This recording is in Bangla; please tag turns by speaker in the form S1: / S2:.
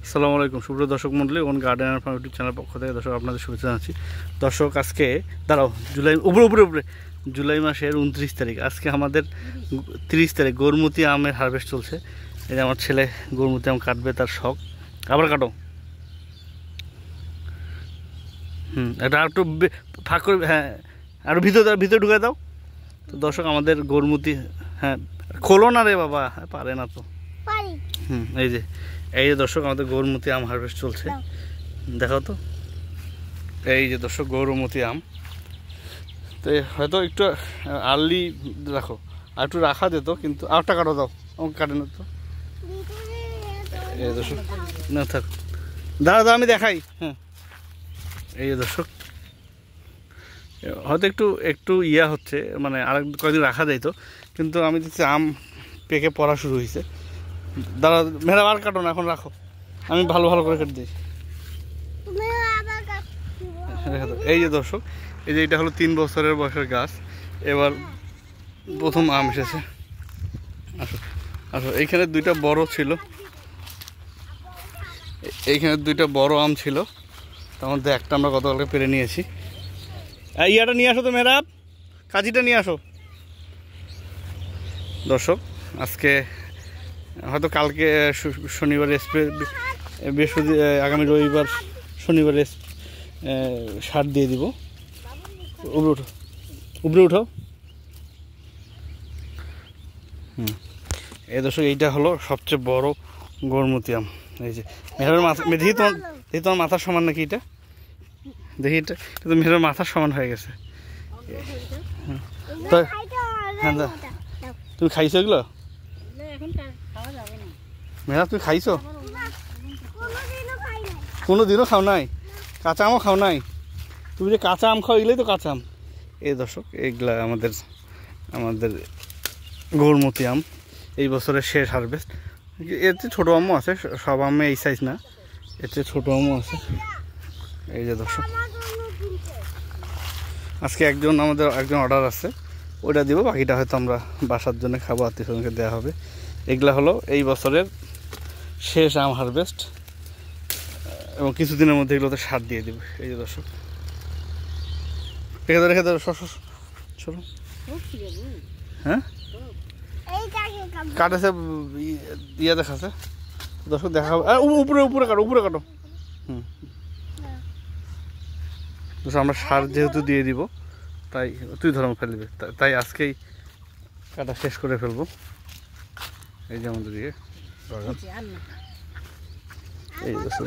S1: আসসালামু আলাইকুম সুপ্রিয় দর্শক মণ্ডলী, own gardener farm YouTube channel পক্ষ থেকে দর্শক আপনাদের শুভেচ্ছা জানাচ্ছি। দর্শক আজকে দাঁড়াও, জুলাই মাসের 29 তারিখ, আজকে আমাদের 30 তারিখ গরমুতি আমের হারভেস্ট চলছে। এই যে আমার ছেলে গরমুতি আম কাটবে, তার শখ। আবার কাটো, এটা একটু ফাঁক করে, হ্যাঁ আর ভিতরে ঢুকে দাও। তো দর্শক আমাদের গরমুতি, হ্যাঁ খোলো না রে বাবা, পারে না তো। এই যে দর্শক আমাদের গৌরমতি আম হারভেস্ট চলছে, দেখাও তো। এই যে দর্শক গৌরমতি আম, তো হয়তো একটু আর্লি রাখো, আর একটু রাখা যেত, কিন্তু আরটা কাটো দাও, আমাকে কাটে না তো। এই দর্শক না থাক, দাঁড়া আমি দেখাই। হ্যাঁ এই যে দর্শক, হয়তো একটু ইয়া হচ্ছে, মানে আরেক কয়েকদিন রাখা যাইত, কিন্তু আমি দেখছি আম পেকে পড়া শুরু হয়েছে। দাঁড়া মেয়েরা আর কাটো না, এখন রাখো, আমি ভালো করে কেটে দিই। এই যে দর্শক, এই যে এটা হলো 3 বছরের বয়সের গাছ, এবার প্রথম আম এসেছে। আসো এইখানে 2টা বড় ছিল, এইখানে 2টা বড় আম ছিল, তার মধ্যে একটা আমরা গতকালকে পেরে নিয়েছি। ইয়াটা নিয়ে আসো তো মেয়েরা, কাজিটা নিয়ে আসো। দর্শক আজকে হয়তো কালকে শনিবার স্প্রে, বৃহস্পতি আগামী রবিবার শনিবারে সার দিয়ে দিব। উপরে উঠো। এই দর্শক এইটা হলো সবচেয়ে বড় গৌরমতি আম। এই যে মেহেরের মাথা, দেখি তোমার মাথার সমান নাকি এটা, দেখি এটা কিন্তু মেহেরের মাথার সমান হয়ে গেছে। হ্যাঁ তুমি খাইছো এগুলো মেয়েরা, তুমি খাইছো? কোনোদিনও খাও নাই? কাঁচা আমও খাও নাই? তুমি যে কাঁচা আম খাও, এগুলোই তো কাঁচা আম। এই দর্শক এইগুলা আমাদের গৌরমতি আম, এই বছরের শেষ হারভেস্ট। এর চেয়ে ছোটো আমও আছে, সব আমে এই সাইজ না, এর চেয়ে ছোটো আমও আছে। এই যে দর্শক আজকে আমাদের একজন অর্ডার আছে, ওইটা দিব, বাকিটা হয়তো আমরা বাসার জন্য খাবো, আত্মীয়স্বজনকে দেওয়া হবে। এগুলা হলো এই বছরের শেষ আম হারভেস্ট, এবং কিছুদিনের মধ্যে এগুলোতে সার দিয়ে দিব। এই যে দর্শক রেখে ধরো চলো। হ্যাঁ কাটেছে, ইয়ে দেখাচ্ছে দর্শক, দেখা হবে। উপরে কাটো। আমরা সার যেহেতু দিয়ে দিব, তাই তুই ধরো ফেলবে, তাই আজকেই কাটা শেষ করে ফেলবো। এই যে আমাদের দিয়ে এই দর্শক